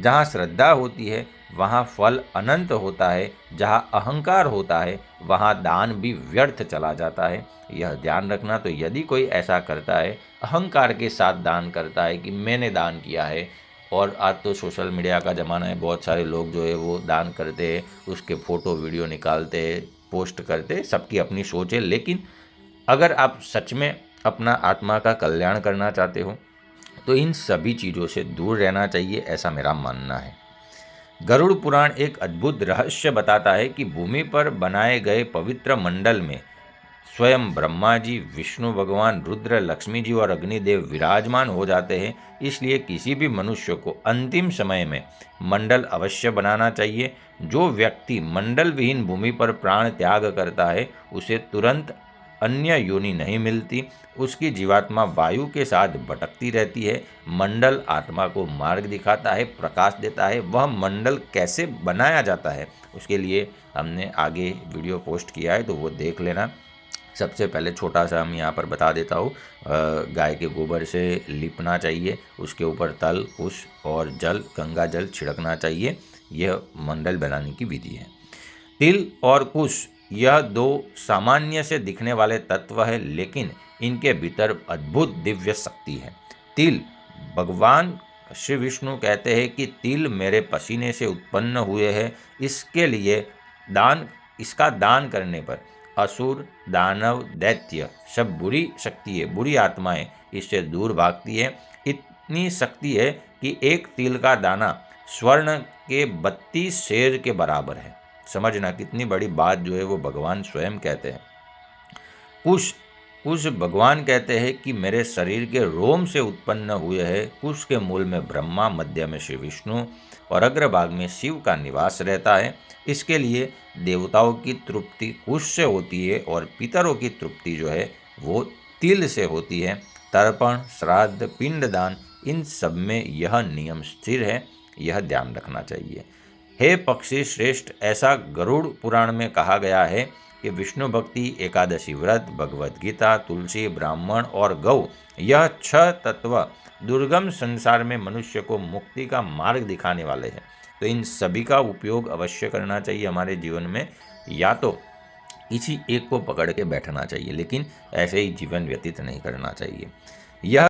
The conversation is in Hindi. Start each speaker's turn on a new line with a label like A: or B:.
A: जहाँ श्रद्धा होती है वहाँ फल अनंत होता है, जहाँ अहंकार होता है वहाँ दान भी व्यर्थ चला जाता है। यह ध्यान रखना। तो यदि कोई ऐसा करता है, अहंकार के साथ दान करता है कि मैंने दान किया है, और आज तो सोशल मीडिया का ज़माना है, बहुत सारे लोग जो है वो दान करते हैं, उसके फ़ोटो वीडियो निकालते हैं, पोस्ट करते हैं, सबकी अपनी सोच है। लेकिन अगर आप सच में अपना आत्मा का कल्याण करना चाहते हो तो इन सभी चीज़ों से दूर रहना चाहिए, ऐसा मेरा मानना है। गरुड़ पुराण एक अद्भुत रहस्य बताता है कि भूमि पर बनाए गए पवित्र मंडल में स्वयं ब्रह्मा जी, विष्णु भगवान, रुद्र, लक्ष्मी जी और अग्निदेव विराजमान हो जाते हैं। इसलिए किसी भी मनुष्य को अंतिम समय में मंडल अवश्य बनाना चाहिए। जो व्यक्ति मंडल विहीन भूमि पर प्राण त्याग करता है उसे तुरंत अन्य योनि नहीं मिलती। उसकी जीवात्मा वायु के साथ भटकती रहती है। मंडल आत्मा को मार्ग दिखाता है, प्रकाश देता है। वह मंडल कैसे बनाया जाता है उसके लिए हमने आगे वीडियो पोस्ट किया है, तो वो देख लेना। सबसे पहले छोटा सा हम यहाँ पर बता देता हूँ। गाय के गोबर से लिपना चाहिए, उसके ऊपर तल, कुश और जल, गंगा जल छिड़कना चाहिए। यह मंडल बनाने की विधि है। तिल और कुश यह दो सामान्य से दिखने वाले तत्व है, लेकिन इनके भीतर अद्भुत दिव्य शक्ति है। तिल, भगवान श्री विष्णु कहते हैं कि तिल मेरे पसीने से उत्पन्न हुए हैं। इसका दान करने पर असुर, दानव, दैत्य सब बुरी शक्ति है, बुरी आत्माएं इससे दूर भागती है। इतनी शक्ति है कि एक तिल का दाना स्वर्ण के 32 शेर के बराबर है। समझना कितनी बड़ी बात जो है वो भगवान स्वयं कहते हैं। कुश भगवान कहते हैं कि मेरे शरीर के रोम से उत्पन्न हुए हैं। कुश के मूल में ब्रह्मा, मध्य में श्री विष्णु और अग्रभाग में शिव का निवास रहता है। इसके लिए देवताओं की तृप्ति कुश से होती है और पितरों की तृप्ति जो है वो तिल से होती है। तर्पण, श्राद्ध, पिंडदान, इन सब में यह नियम स्थिर है, यह ध्यान रखना चाहिए। हे पक्षी श्रेष्ठ, ऐसा गरुड़ पुराण में कहा गया है कि विष्णु भक्ति, एकादशी व्रत, भगवद गीता, तुलसी, ब्राह्मण और गौ, यह 6 तत्व दुर्गम संसार में मनुष्य को मुक्ति का मार्ग दिखाने वाले हैं। तो इन सभी का उपयोग अवश्य करना चाहिए हमारे जीवन में। या तो किसी एक को पकड़ के बैठना चाहिए, लेकिन ऐसे ही जीवन व्यतीत नहीं करना चाहिए। यह